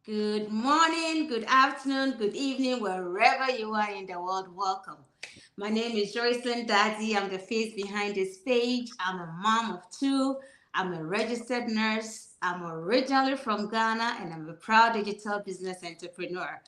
Good morning, good afternoon, good evening, wherever you are in the world. Welcome. My name is Joycelyn Daddy. I'm the face behind this page. I'm a mom of two. I'm a registered nurse. I'm originally from Ghana and I'm a proud digital business entrepreneur.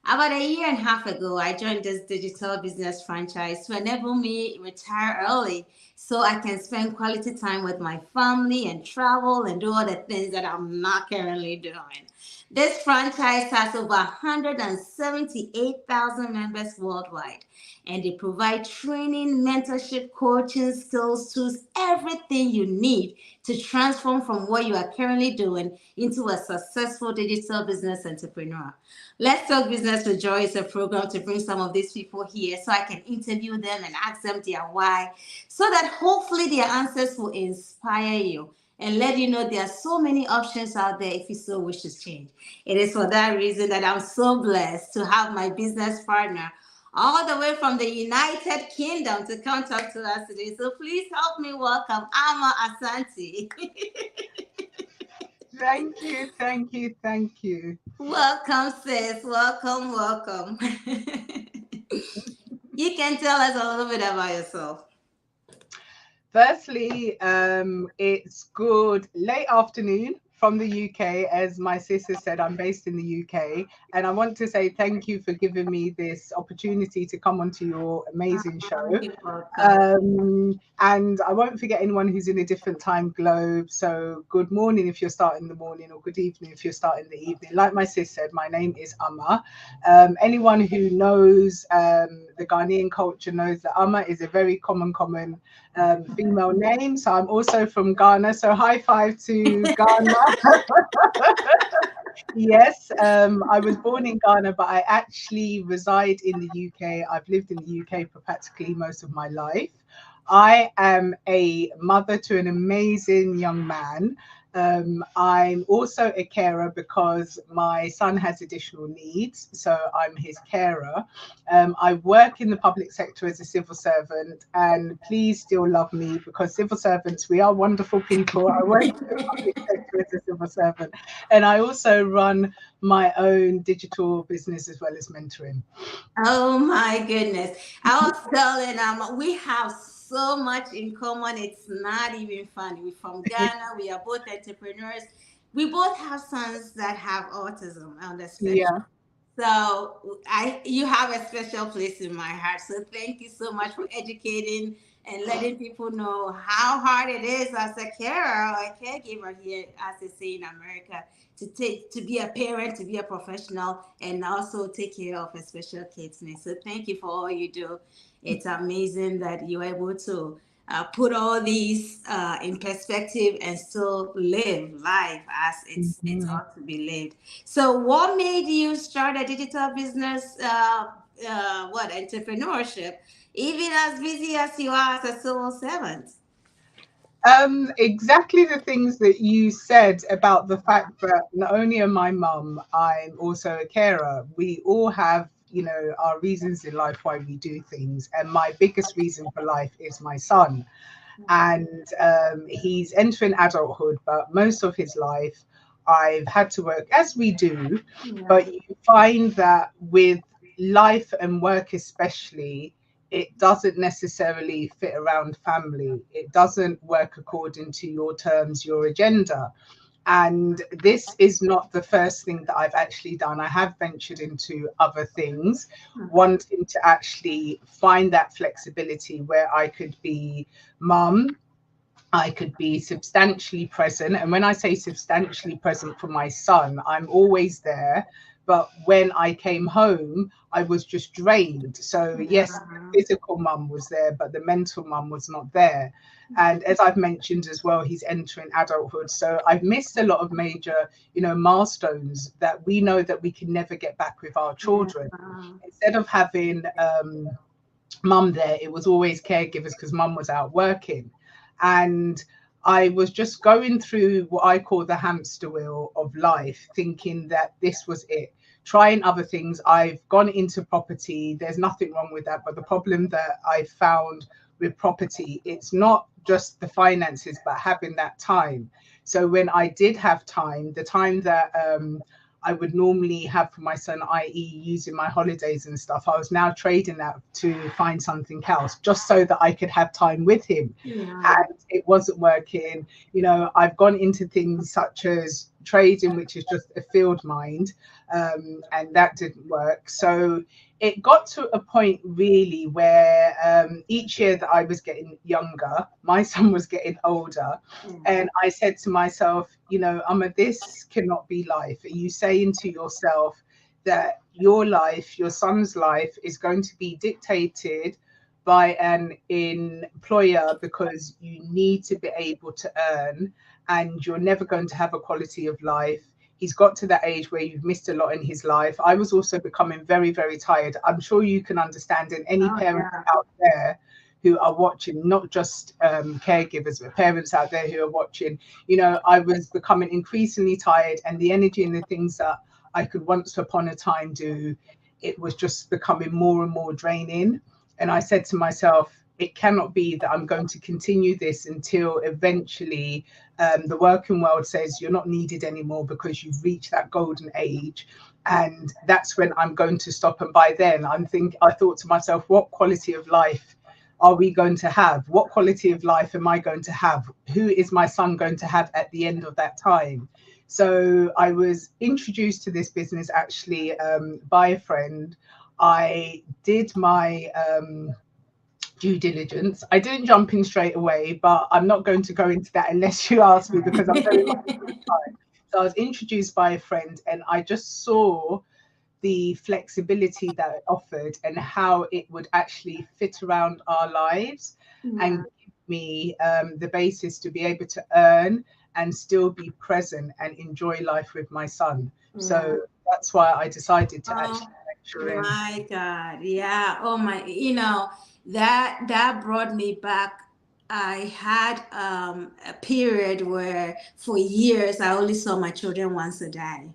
About a year and a half ago, I joined this digital business franchise to enable me retire early so I can spend quality time with my family and travel and do all the things that I'm not currently doing. This franchise has over 178,000 members worldwide, and they provide training, mentorship, coaching, skills, tools, everything you need to transform from what you are currently doing into a successful digital business entrepreneur. Let's Talk Business with Joy is a program to bring some of these people here so I can interview them and ask them their why, so that hopefully their answers will inspire you and let you know there are so many options out there if you so wish to change. It is for that reason that I'm so blessed to have my business partner all the way from the United Kingdom to come talk to us today. So please help me welcome Ama Asante. Thank you. Welcome, sis. Welcome, welcome. You can tell us a little bit about yourself. Firstly, it's good late afternoon from the UK. As my sister said, I'm based in the UK, and I want to say thank you for giving me this opportunity to come onto your amazing show. You're welcome. And I won't forget anyone who's in a different time globe. So, good morning if you're starting the morning, or good evening if you're starting the evening. Like my sis said, my name is Amma. Anyone who knows the Ghanaian culture knows that Amma is a very common female name. So, I'm also from Ghana. So, high five to Ghana. Yes, I was born in Ghana, but I actually reside in the UK. I've lived in the UK for practically most of my life. I am a mother to an amazing young man. I'm also a carer because my son has additional needs, so I'm his carer. I work in the public sector as a civil servant, and please still love me because civil servants, we are wonderful people. I work in the public sector as a civil servant, and I also run my own digital business as well as mentoring. Oh my goodness. I was telling we have so much in common. It's not even funny. We're from Ghana. We are both entrepreneurs. We both have sons that have autism on the spectrum. Yeah. So I you have a special place in my heart. So thank you so much for educating and letting people know how hard it is as a carer or a caregiver here, as they say in America, to be a parent, to be a professional, and also take care of a special kids. So thank you for all you do. It's amazing that you're able to put all these in perspective and still live life as it's Mhm. ought to be lived. So, what made you start a digital business? What entrepreneurship? Even as busy as you are as a civil servant. Exactly the things that you said about the fact that not only am I mum, I'm also a carer. We all have, our reasons in life why we do things. And my biggest reason for life is my son. And he's entering adulthood, but most of his life, I've had to work as we do. Yeah. But you find that with life and work, especially, it doesn't necessarily fit around family. It doesn't work according to your terms, your agenda. And this is not the first thing that I've actually done. I have ventured into other things, wanting to actually find that flexibility where I could be mum, I could be substantially present. And when I say substantially present for my son, I'm always there. But when I came home, I was just drained. So, yes, the physical mum was there, but the mental mum was not there. And as I've mentioned as well, he's entering adulthood. So I've missed a lot of major, milestones that we know that we can never get back with our Yeah. children. Instead of having mum there, it was always caregivers because mum was out working. And I was just going through what I call the hamster wheel of life, thinking that this was it. Trying other things. I've gone into property. There's nothing wrong with that. But the problem that I found with property, it's not just the finances, but having that time. So when I did have time, the time that I would normally have for my son, i.e. using my holidays and stuff. I was now trading that to find something else just so that I could have time with him. Yeah. And it wasn't working. You know, I've gone into things such as trading, which is just a field mind, and that didn't work. So it got to a point really where each year that I was getting younger, my son was getting older. And I said to myself, you know, this cannot be life. Are you saying to yourself that your life, your son's life, is going to be dictated by an employer because you need to be able to earn, and you're never going to have a quality of life? He's got to that age where you've missed a lot in his life. I was also becoming very, very tired. I'm sure you can understand, and any Oh, parents yeah. out there who are watching, not just caregivers, but parents out there who are watching, you know, I was becoming increasingly tired, and the energy and the things that I could once upon a time do, it was just becoming more and more draining. And I said to myself, it cannot be that I'm going to continue this until eventually the working world says you're not needed anymore because you've reached that golden age. And that's when I'm going to stop. And by then I thought to myself, what quality of life are we going to have? What quality of life am I going to have? Who is my son going to have at the end of that time? So I was introduced to this business actually by a friend. I did my due diligence. I didn't jump in straight away, but I'm not going to go into that unless you ask me, because I'm very much time. So I was introduced by a friend, and I just saw the flexibility that it offered and how it would actually fit around our lives and Yeah. give me the basis to be able to earn and still be present and enjoy life with my son. Yeah. So that's why I decided to Oh actually lecture in. my God. Yeah. Oh my, that brought me back. I had a period where for years I only saw my children once a day.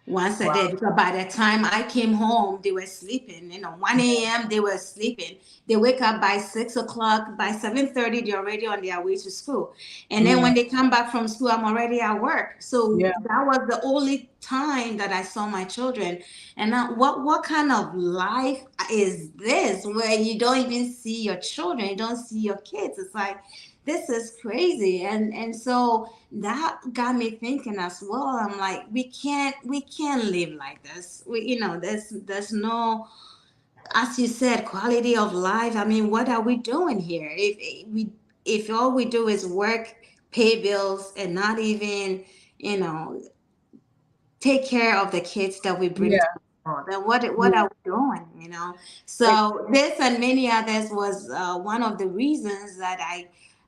Once a day, Wow. because by the time I came home, they were sleeping. 1 a.m. they were sleeping. They wake up by 6 o'clock. By 7:30, they're already on their way to school. And then Mm, when they come back from school, I'm already at work. So yeah. that was the only time that I saw my children. And now, what kind of life is this where you don't even see your children, you don't see your kids? It's like this is crazy. And so that got me thinking as well. I'm like, we can't live like this. There's no, as you said, quality of life. I mean, what are we doing here if all we do is work, pay bills, and not even you know take care of the kids that we bring to Yeah. the world? Then what Yeah. are we doing? It, So this and many others was one of the reasons that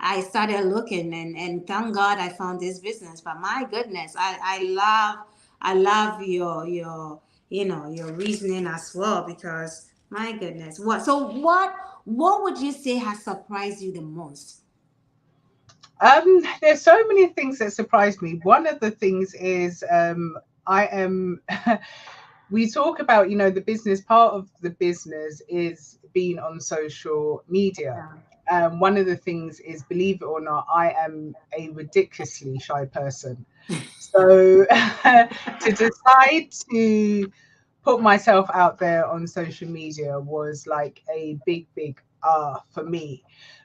I started looking, and thank God I found this business. But my goodness, I love your reasoning as well, because my goodness, what would you say has surprised you the most? there's so many things that surprised me. One of the things is I am we talk about, you know, the business part of the business is being on social media. Yeah. One of the things is, believe it or not, I am a ridiculously shy person. So to decide to put myself out there on social media was like a big, big for me.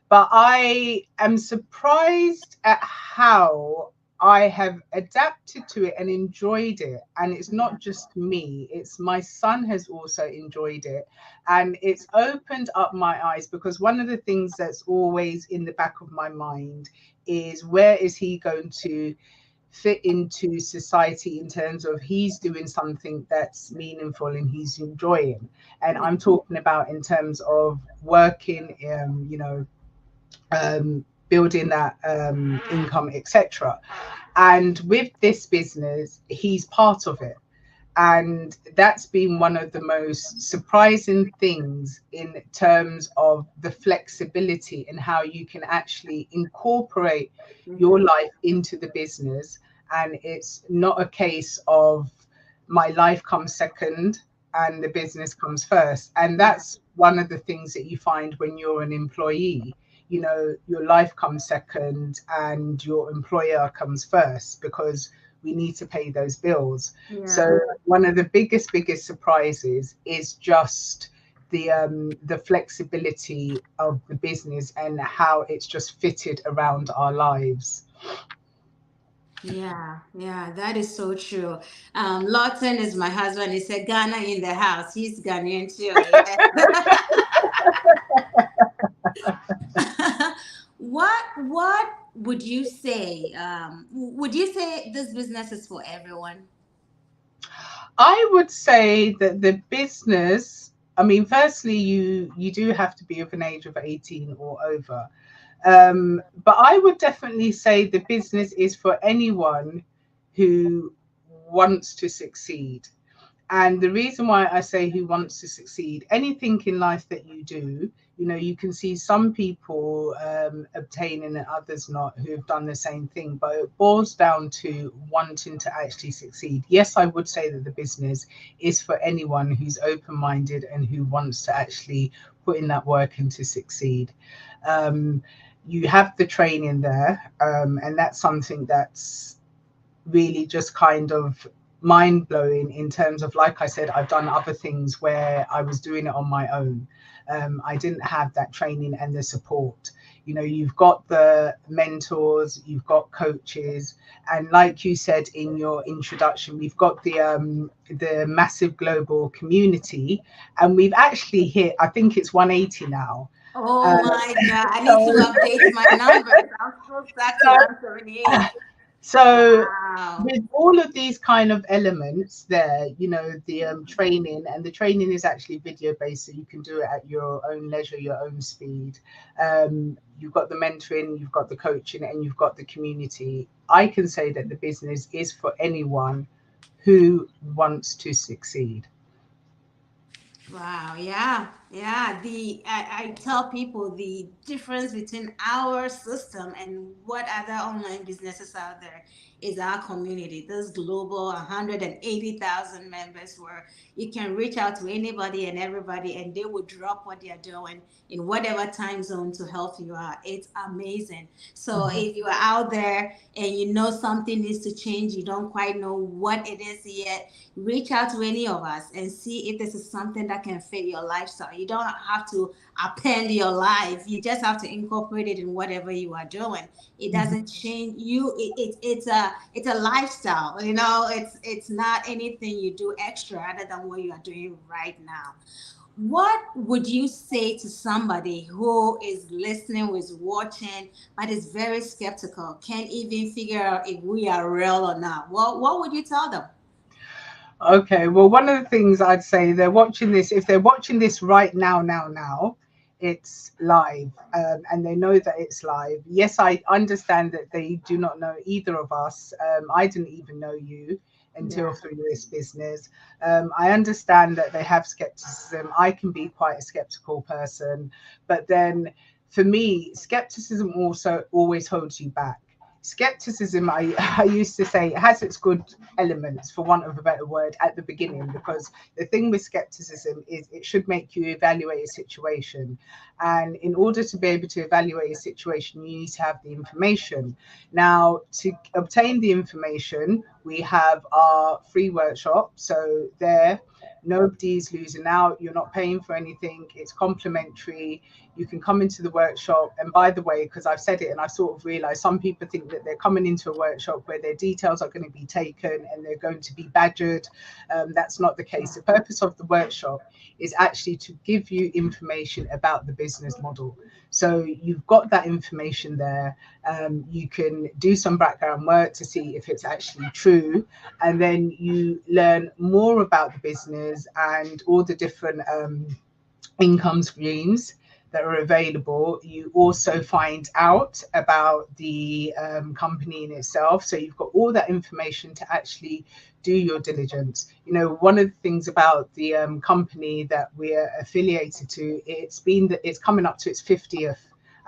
But I am surprised at how I have adapted to it and enjoyed it. And it's not just me, it's my son has also enjoyed it. And it's opened up my eyes, because one of the things that's always in the back of my mind is, where is he going to fit into society in terms of he's doing something that's meaningful and he's enjoying? And Yeah. I'm talking about in terms of working, building that income, etc. And with this business, he's part of it. And that's been one of the most surprising things in terms of the flexibility and how you can actually incorporate your life into the business. And it's not a case of my life comes second and the business comes first. And Yeah. that's one of the things that you find when you're an employee. You know, your life comes second and your employer comes first, because we need to pay those bills. Yeah. So one of the biggest surprises is just the flexibility of the business and how it's just fitted around our lives. Yeah, yeah, that is so true. Lawton is my husband. He said Ghana in the house. He's Ghanaian too. Yeah. What would you say? Would you say this business is for everyone? I would say that the business, I mean, firstly, you do have to be of an age of 18 or over. But I would definitely say the business is for anyone who wants to succeed. And the reason why I say who wants to succeed, anything in life that you do, you know, you can see some people obtaining and others not who have done the same thing, but it boils down to wanting to actually succeed. Yes, I would say that the business is for anyone who's open-minded and who wants to actually put in that work and to succeed. You have the training there, and that's something that's really just kind of mind blowing in terms of, like I said, I've done other things where I was doing it on my own. I didn't have that training and the support. You know, you've got the mentors, you've got coaches, and like you said in your introduction, we've got the massive global community, and we've actually hit, I think it's 180 now. Oh Uh, my God, I need to so, update my numbers. I'm still stuck to 178. so Wow. with all of these kind of elements there, you know, the training, and the training is actually video based, so you can do it at your own leisure, your own speed. You've got the mentoring, you've got the coaching, and you've got the community. I can say that the business is for anyone who wants to succeed. Wow, yeah, yeah. I tell people the difference between our system and what other online businesses out there is our community. This global 180,000 members where you can reach out to anybody and everybody and they will drop what they're doing in whatever time zone to help you out. It's amazing. So Mhm. if you are out there and you know something needs to change, you don't quite know what it is yet, reach out to any of us and see if this is something that can fit your lifestyle. You don't have to append your life. You just have to incorporate it in whatever you are doing. It Mhm. doesn't change you. It's a lifestyle. You know, it's not anything you do extra other than what you are doing right now. What would you say to somebody who is listening, who is watching, but is very skeptical, can't even figure out if we are real or not? What would you tell them? Okay, well, one of the things I'd say, they're watching this, if they're watching this right now, it's live, and they know that it's live. Yes, I understand that they do not know either of us. I didn't even know you until Yeah. through this business. I understand that they have skepticism. I can be quite a skeptical person, but then for me, skepticism also always holds you back. Skepticism, I used to say, it has its good elements, for want of a better word, at the beginning, because the thing with skepticism is it should make you evaluate a situation, and in order to be able to evaluate a situation you need to have the information. Now, to obtain the information, we have our free workshop, so there nobody's losing out, you're not paying for anything, it's complimentary. You can come into the workshop, and by the way, because I've said it and I sort of realized some people think that they're coming into a workshop where their details are going to be taken and they're going to be badgered. That's not the case. The purpose of the workshop is actually to give you information about the business model, so you've got that information there. You can do some background work to see if it's actually true, and then you learn more about the business and all the different income streams that are available. You also find out about the company in itself. So you've got all that information to actually do your diligence. You know, one of the things about the company that we're affiliated to, it's coming up to its 50th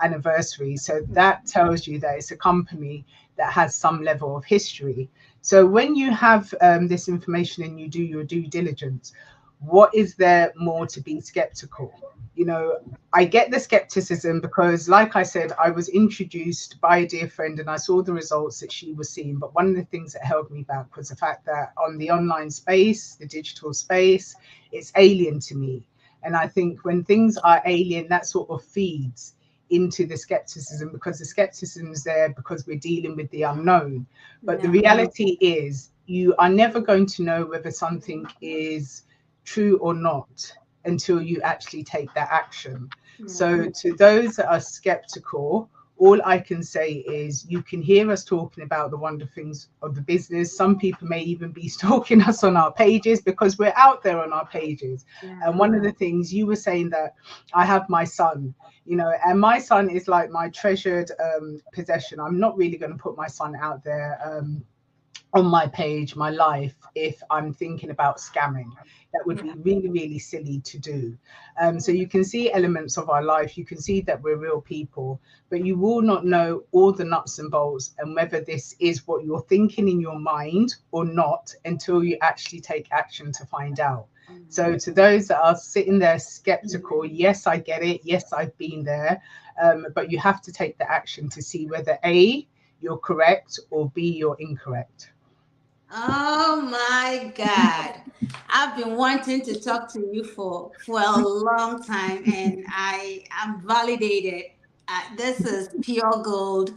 anniversary. So that tells you that it's a company that has some level of history. So when you have this information and you do your due diligence, what is there more to be skeptical? You know, I get the skepticism because, like I said, I was introduced by a dear friend and I saw the results that she was seeing. But one of the things that held me back was the fact that on the online space, the digital space, it's alien to me. And I think when things are alien, that sort of feeds into the skepticism, because the skepticism is there because we're dealing with the unknown. But the reality is, you are never going to know whether something is true or not until you actually take that action. So to those that are skeptical, all I can say is you can hear us talking about the wonderful things of the business. Some people may even be stalking us on our pages because we're out there on our pages. And one of the things you were saying, that I have my son, you know, and my son is like my treasured possession. I'm not really going to put my son out there on my page, my life, if I'm thinking about scamming. That would be really, really silly to do. So you can see elements of our life. You can see that we're real people, but you will not know all the nuts and bolts and whether this is what you're thinking in your mind or not until you actually take action to find out. So to those that are sitting there skeptical, yes, I get it. Yes, I've been there. But you have to take the action to see whether A, you're correct, or B, you're incorrect. Oh my God. I've been wanting to talk to you for a long time, and I am validated. This is pure gold.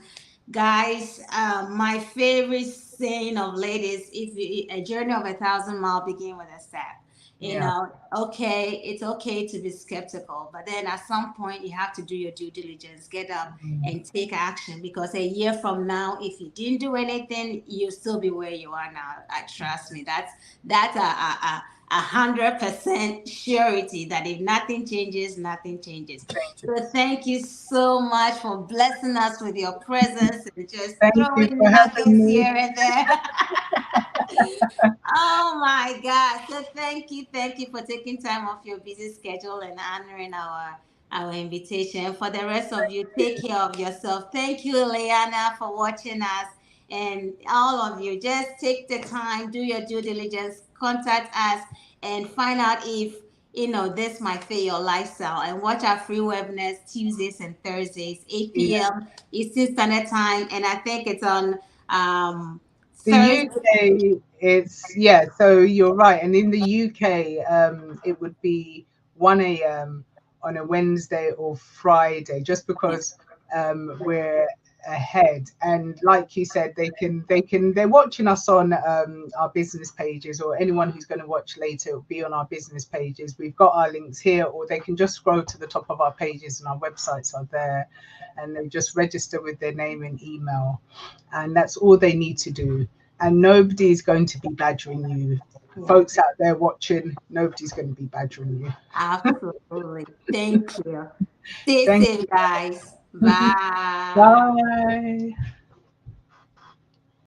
Guys, my favorite saying of late is, if you, a journey of 1,000 miles begin with a step. You Yeah. know, okay, it's okay to be skeptical, but then at some point you have to do your due diligence, get up and take action, because a year from now, if you didn't do anything, you'll still be where you are now. I trust me. That's a 100% surety that if nothing changes, nothing changes. So Changes. thank you so much for blessing us with your presence and just Thank you throwing for having nuggets me. here and there. Oh my God. So thank you for taking time off your busy schedule and honoring our invitation. For the rest of you, take care of yourself. Thank you, Leanna, for watching us. And all of you, just take the time, do your due diligence, contact us, and find out if this might fit your lifestyle. And watch our free webinars Tuesdays and Thursdays, 8 Yeah. p.m. Eastern Standard Time. And I think it's on The Thursday. UK, it's, yeah, so you're right. And in the UK, it would be 1 a.m. on a Wednesday or Friday, just because we're ahead. And like you said, they're watching us on our business pages, or anyone who's going to watch later will be on our business pages. We've got our links here, or they can just scroll to the top of our pages and our websites are there, and they just register with their name and email, and that's all they need to do. And nobody's going to be badgering you. Yeah. Folks out there watching, nobody's going to be badgering you. Absolutely. Thank you. Stay Thank safe, you. guys. Bye. Bye.